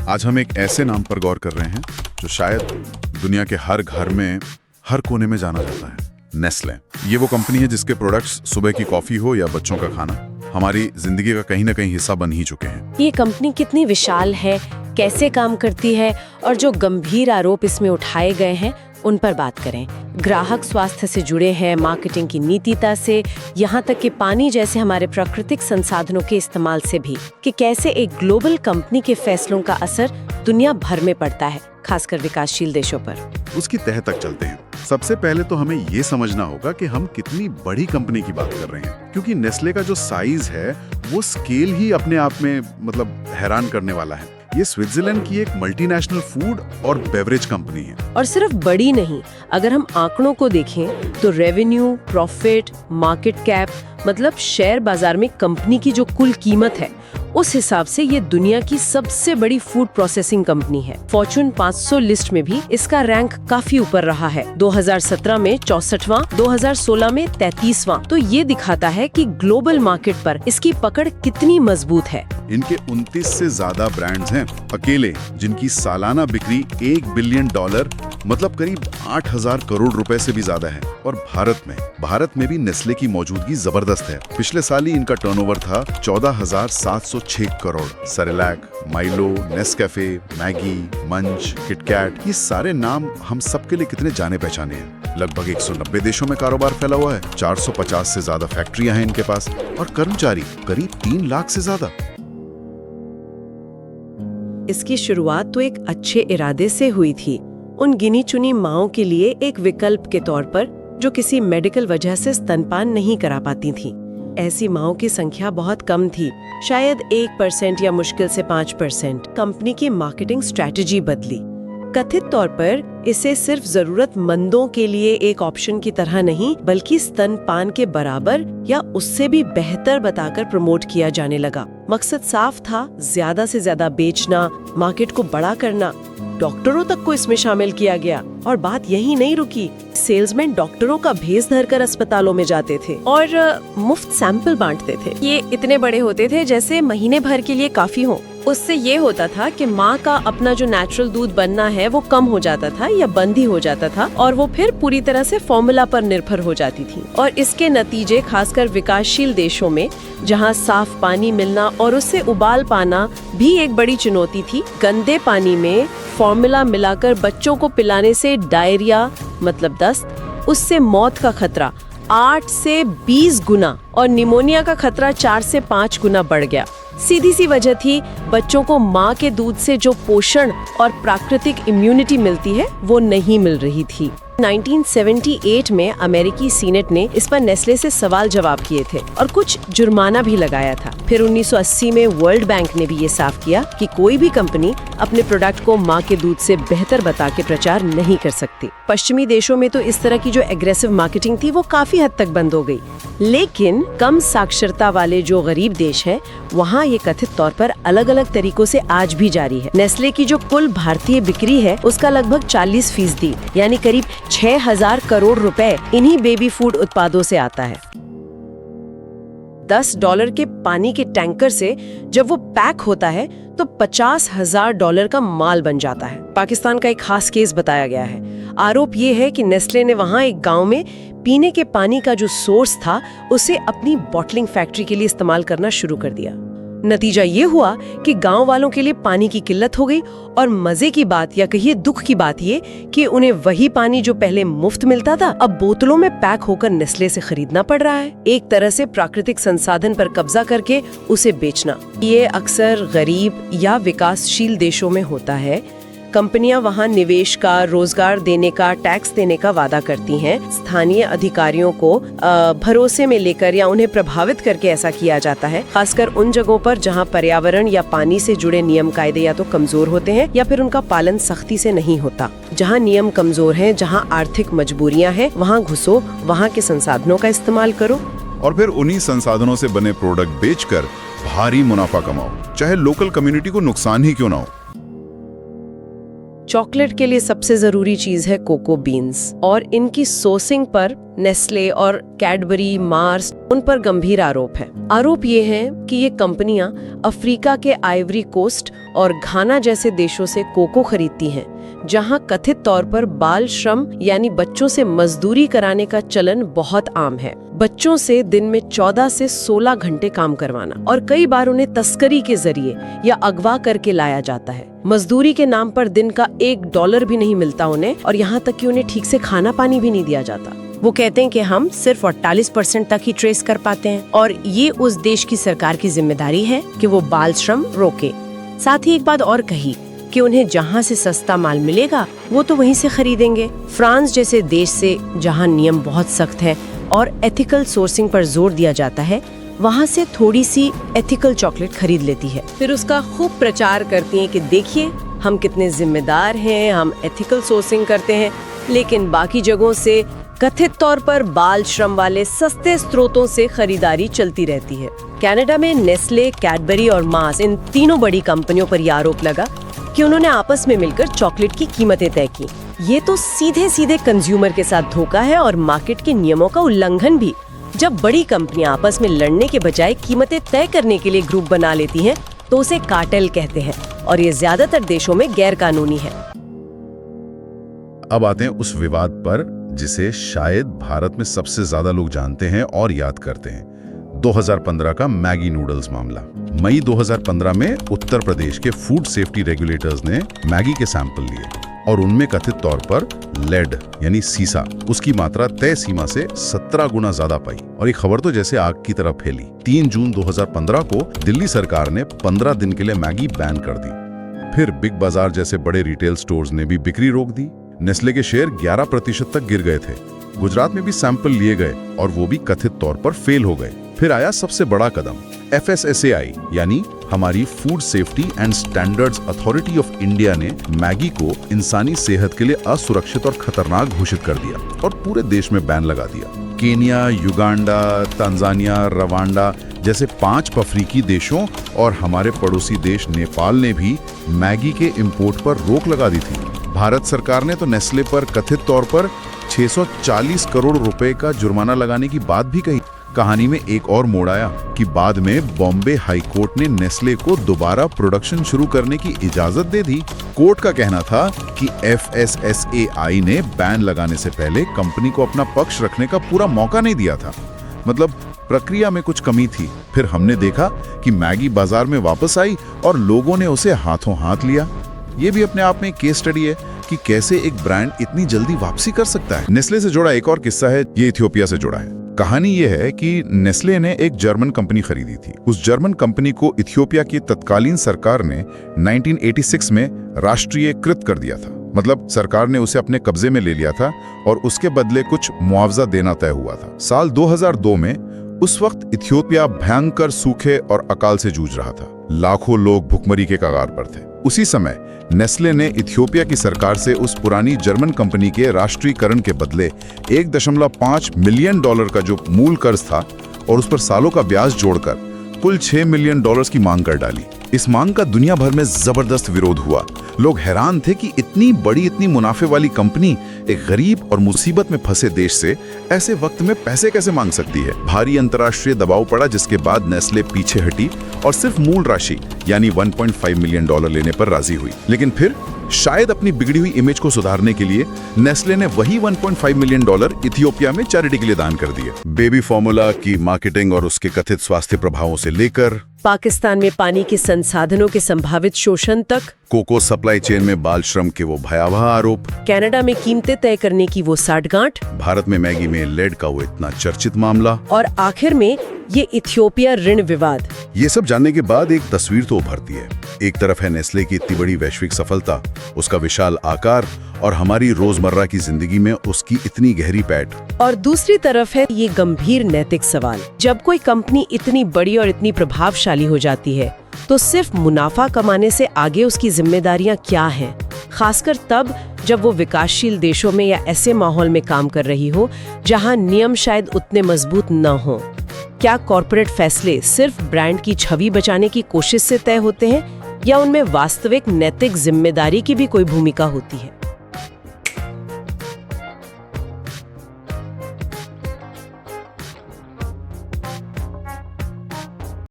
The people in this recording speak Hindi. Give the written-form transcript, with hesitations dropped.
आज हम एक ऐसे नाम पर गौर कर रहे हैं जो शायद दुनिया के हर घर में, हर कोने में जाना जाता है, नेस्ले। ये वो कंपनी है जिसके प्रोडक्ट्स सुबह की कॉफी हो या बच्चों का खाना हमारी जिंदगी का कहीं ना कहीं हिस्सा बन ही चुके हैं। ये कंपनी कितनी विशाल है, कैसे काम करती है और जो गंभीर आरोप इसमें उठाए गए हैं उन पर बात करें। ग्राहक स्वास्थ्य से जुड़े हैं, मार्केटिंग की नीतिता से, यहाँ तक कि पानी जैसे हमारे प्राकृतिक संसाधनों के इस्तेमाल से भी, कि कैसे एक ग्लोबल कंपनी के फैसलों का असर दुनिया भर में पड़ता है, खासकर विकासशील देशों पर। उसकी तह तक चलते हैं। सबसे पहले तो हमें ये समझना होगा कि हम कितनी बड़ी कंपनी की बात कर रहे हैं, क्योंकि नेस्ले का जो साइज है वो स्केल ही अपने आप में हैरान करने वाला है। ये स्विट्जरलैंड की एक मल्टीनेशनल फूड और बेवरेज कंपनी है। और सिर्फ बड़ी नहीं, अगर हम आंकड़ों को देखें तो रेवेन्यू, प्रॉफिट, मार्केट कैप, मतलब शेयर बाजार में कंपनी की जो कुल कीमत है, उस हिसाब से ये दुनिया की सबसे बड़ी फूड प्रोसेसिंग कंपनी है। फॉर्च्यून 500 लिस्ट में भी इसका रैंक काफी ऊपर रहा है। 2017 में 64वां, 2016 में 33वां। तो ये दिखाता है कि ग्लोबल मार्केट पर इसकी पकड़ कितनी मजबूत है। इनके 29 से ज्यादा ब्रांड्स हैं अकेले, जिनकी सालाना बिक्री $1 बिलियन, मतलब करीब 8,000 करोड़ रुपए से भी ज्यादा है। और भारत में भी नेस्ले की मौजूदगी जबरदस्त है। पिछले साल ही इनका टर्नओवर था 14,706 crore. Cerelac, Milo, Nescafe, Maggi, Munch, KitKat, ये सारे नाम हम सबके लिए कितने जाने पहचाने हैं। लगभग 190 देशों में कारोबार फैला हुआ है। 450 से ज्यादा फैक्ट्रियां हैं इनके पास और कर्मचारी करीब 3 लाख से ज्यादा। इसकी शुरुआत तो एक अच्छे इरादे से हुई थी, उन गिनी चुनी माँओं के लिए एक विकल्प के तौर पर जो किसी मेडिकल वजह से स्तनपान नहीं करा पाती थी। ऐसी माँओं की संख्या बहुत कम थी, शायद 1% या मुश्किल से 5%। कंपनी की मार्केटिंग स्ट्रेटजी बदली। कथित तौर पर इसे सिर्फ जरूरतमंदों के लिए एक ऑप्शन की तरह नहीं, बल्कि स्तनपान के बराबर या उससे भी बेहतर बताकर प्रमोट किया जाने लगा। मकसद साफ था, ज्यादा से ज्यादा बेचना, मार्केट को बड़ा करना। डॉक्टरों तक को इसमें शामिल किया गया और बात यही नहीं रुकी। सेल्समैन डॉक्टरों का भेष धरकर अस्पतालों में जाते थे और मुफ्त सैंपल बांटते थे। ये इतने बड़े होते थे जैसे महीने भर के लिए काफी हो। उससे ये होता था कि माँ का अपना जो नेचुरल दूध बनना है वो कम हो जाता था या बंद ही हो जाता था और वो फिर पूरी तरह से फॉर्मूला पर निर्भर हो जाती थी। और इसके नतीजे खासकर विकासशील देशों में, जहाँ साफ पानी मिलना और उससे उबाल पाना भी एक बड़ी चुनौती थी, गंदे पानी में फॉर्मूला मिलाकर बच्चों को पिलाने से डायरिया मतलब दस्त, उससे मौत का खतरा 8 से 20 गुना और निमोनिया का खतरा 4 से 5 गुना बढ़ गया। सीधी सी वजह थी, बच्चों को माँ के दूध से जो पोषण और प्राकृतिक इम्यूनिटी मिलती है वो नहीं मिल रही थी। 1978 में अमेरिकी सीनेट ने इस पर नेस्ले से सवाल जवाब किए थे और कुछ जुर्माना भी लगाया था। फिर 1980 में वर्ल्ड बैंक ने भी ये साफ किया कि कोई भी कंपनी अपने प्रोडक्ट को माँ के दूध से बेहतर बता के प्रचार नहीं कर सकती। पश्चिमी देशों में तो इस तरह की जो एग्रेसिव मार्केटिंग थी वो काफी हद तक बंद हो गई, लेकिन कम साक्षरता वाले जो गरीब देश हैं, वहाँ ये कथित तौर पर अलग अलग तरीकों से आज भी जारी है। नेस्ले की जो कुल भारतीय बिक्री है उसका लगभग 40%, यानी करीब 6,000 करोड़ रुपए इन्हीं बेबी फूड उत्पादों से आता है। $10 के पानी के टैंकर से जब वो पैक होता है तो $50,000 का माल बन जाता है। पाकिस्तान का एक खास केस बताया गया है। आरोप ये है कि नेस्ले ने वहाँ एक गांव में पीने के पानी का जो सोर्स था उसे अपनी बॉटलिंग फैक्ट्री के लिए इस्तेमाल करना शुरू कर दिया। नतीजा ये हुआ कि गांव वालों के लिए पानी की किल्लत हो गई और मजे की बात या कहिए दुख की बात ये कि उन्हें वही पानी जो पहले मुफ्त मिलता था अब बोतलों में पैक होकर नेस्ले से खरीदना पड़ रहा है। एक तरह से प्राकृतिक संसाधन पर कब्जा करके उसे बेचना। ये अक्सर गरीब या विकासशील देशों में होता है। कंपनियां वहां निवेश का, रोजगार देने का, टैक्स देने का वादा करती हैं। स्थानीय अधिकारियों को भरोसे में लेकर या उन्हें प्रभावित करके ऐसा किया जाता है, खासकर उन जगहों पर जहां पर्यावरण या पानी से जुड़े नियम कायदे या तो कमजोर होते हैं या फिर उनका पालन सख्ती से नहीं होता। जहां नियम कमजोर हैं, जहां आर्थिक मजबूरियां हैं, वहां घुसो, वहां के संसाधनों का इस्तेमाल करो और फिर उन्हीं संसाधनों से बने प्रोडक्ट बेचकर भारी मुनाफा कमाओ, चाहे लोकल कम्युनिटी को नुकसान ही क्यों ना हो। चॉकलेट के लिए सबसे जरूरी चीज है कोको बीन्स और इनकी सोर्सिंग पर नेस्ले और कैडबरी, मार्स, उन पर गंभीर आरोप है। आरोप ये है कि ये कंपनियां अफ्रीका के आइवरी कोस्ट और घाना जैसे देशों से कोको खरीदती हैं, जहां कथित तौर पर बाल श्रम यानी बच्चों से मजदूरी कराने का चलन बहुत आम है। बच्चों से दिन में 14 से 16 घंटे काम करवाना और कई बार उन्हें तस्करी के जरिए या अगवा करके लाया जाता है। मजदूरी के नाम पर दिन का $1 भी नहीं मिलता उन्हें, और यहाँ तक कि उन्हें ठीक से खाना पानी भी नहीं दिया जाता। वो कहते हैं कि हम सिर्फ 48% तक ही ट्रेस कर पाते हैं, और ये उस देश की सरकार की जिम्मेदारी है कि वो बाल श्रम रोके। साथ ही एक बात और कही कि उन्हें जहाँ से सस्ता माल मिलेगा वो तो वहीं से खरीदेंगे। फ्रांस जैसे देश से जहाँ नियम बहुत सख्त है और एथिकल सोर्सिंग पर जोर दिया जाता है, वहाँ से थोड़ी सी एथिकल चॉकलेट खरीद लेती है, फिर उसका खूब प्रचार करती हैं कि देखिए हम कितने जिम्मेदार हैं, हम एथिकल सोर्सिंग करते हैं। लेकिन बाकी जगहों से कथित तौर पर बाल श्रम वाले सस्ते स्रोतों से खरीदारी चलती रहती है। कनाडा में नेस्ले, कैडबरी और मार्स, इन तीनों बड़ी कंपनियों पर यह आरोप लगा कि उन्होंने आपस में मिलकर चॉकलेट की कीमतें तय की। ये तो सीधे सीधे कंज्यूमर के साथ धोखा है और मार्केट के नियमों का उल्लंघन भी। जब बड़ी कंपनियां आपस में लड़ने के बजाय कीमतें तय करने के लिए ग्रुप बना लेती हैं, तो उसे कार्टेल कहते हैं, और ये ज्यादातर देशों में गैर कानूनी है। अब आते हैं उस विवाद पर जिसे शायद भारत में सबसे ज्यादा लोग जानते हैं और याद करते हैं, 2015 का मैगी नूडल्स मामला। मई 2015 में उत्तर प्रदेश के फूड सेफ्टी रेगुलेटर्स ने मैगी के सैंपल लिए और उनमें कथित तौर पर लेड यानी सीसा, उसकी मात्रा तय सीमा से 17 गुना ज्यादा पाई, और ये खबर तो जैसे आग की तरह फैली। 3 जून 2015 को दिल्ली सरकार ने 15 दिन के लिए मैगी बैन कर दी। फिर बिग बाजार जैसे बड़े रिटेल स्टोर्स ने भी बिक्री रोक दी। नेस्ले के शेयर 11% तक गिर गए थे। गुजरात में भी सैंपल लिए गए और वो भी कथित तौर पर फेल हो गए। फिर आया सबसे बड़ा कदम, FSSAI यानी हमारी food safety and standards authority of India ने मैगी को इंसानी सेहत के लिए असुरक्षित और खतरनाक घोषित कर दिया और पूरे देश में बैन लगा दिया। केनिया, युगांडा, तंजानिया, रवांडा जैसे 5 अफ्रीकी देशों और हमारे पड़ोसी देश नेपाल ने भी मैगी के इंपोर्ट पर रोक लगा दी थी। भारत सरकार ने तो नेस्ले पर कथित तौर पर 640 करोड़ रुपए का जुर्माना लगाने की बात भी कही। कहानी में एक और मोड़ आया कि बाद में बॉम्बे हाई कोर्ट ने नेस्ले को दोबारा प्रोडक्शन शुरू करने की इजाजत दे दी। कोर्ट का कहना था कि FSSAI ने बैन लगाने से पहले कंपनी को अपना पक्ष रखने का पूरा मौका नहीं दिया था, मतलब प्रक्रिया में कुछ कमी थी। फिर हमने देखा कि मैगी बाजार में वापस आई और लोगों ने उसे हाथों हाथ लिया। ये भी अपने आप में एक केस स्टडी है कि कैसे एक ब्रांड इतनी जल्दी वापसी कर सकता है। नेस्ले से जुड़ा एक और किस्सा है, ये इथियोपिया से जुड़ा है। कहानी ये है कि नेस्ले ने एक जर्मन कंपनी खरीदी थी। उस जर्मन कंपनी को इथियोपिया की तत्कालीन सरकार ने 1986 में राष्ट्रीयकृत कर दिया था, मतलब सरकार ने उसे अपने कब्जे में ले लिया था और उसके बदले कुछ मुआवजा देना तय हुआ था। साल 2002 में उस वक्त इथियोपिया भयंकर सूखे और अकाल से जूझ रहा था। लाखों लोग भुखमरी के कगार पर थे। उसी समय नेस्ले ने इथियोपिया की सरकार से उस पुरानी जर्मन कंपनी के राष्ट्रीयकरण के बदले $1.5 मिलियन का जो मूल कर्ज था और उस पर सालों का ब्याज जोड़कर कुल $6 मिलियन की मांग कर डाली। इस मांग का दुनिया भर में जबरदस्त विरोध हुआ। लोग हैरान थे कि इतनी बड़ी, इतनी मुनाफे वाली कंपनी एक गरीब और मुसीबत में फंसे देश से ऐसे वक्त में पैसे कैसे मांग सकती है। भारी अंतर्राष्ट्रीय दबाव पड़ा, जिसके बाद नेस्ले पीछे हटी और सिर्फ मूल राशि यानी $1.5 मिलियन लेने पर राजी हुई। लेकिन फिर शायद अपनी बिगड़ी हुई इमेज को सुधारने के लिए नेस्ले ने वही $1.5 मिलियन इथियोपिया में चैरिटी के लिए दान कर दिए। बेबी फॉर्मूला की मार्केटिंग और उसके कथित स्वास्थ्य प्रभावों से लेकर पाकिस्तान में पानी के संसाधनों के संभावित शोषण तक, कोको सप्लाई चेन में बाल श्रम के वो भयावह आरोप, कनाडा में कीमतें तय करने की वो साठगांठ, भारत में मैगी में लेड का वो इतना चर्चित मामला, और आखिर में ये इथियोपिया ऋण विवाद। ये सब जानने के बाद एक तस्वीर तो उभरती है। एक तरफ है नेस्ले की इतनी बड़ी वैश्विक सफलता, उसका विशाल आकार और हमारी रोजमर्रा की जिंदगी में उसकी इतनी गहरी पैठ, और दूसरी तरफ है ये गंभीर नैतिक सवाल। जब कोई कंपनी इतनी बड़ी और इतनी प्रभावशाली हो जाती है तो सिर्फ मुनाफा कमाने से आगे उसकी जिम्मेदारियां क्या हैं, खासकर तब जब वो विकासशील देशों में या ऐसे माहौल में काम कर रही हो जहां नियम शायद उतने मजबूत न हो। क्या कॉर्पोरेट फैसले सिर्फ ब्रांड की छवि बचाने की कोशिश से तय होते हैं या उनमें वास्तविक नैतिक जिम्मेदारी की भी कोई भूमिका होती है?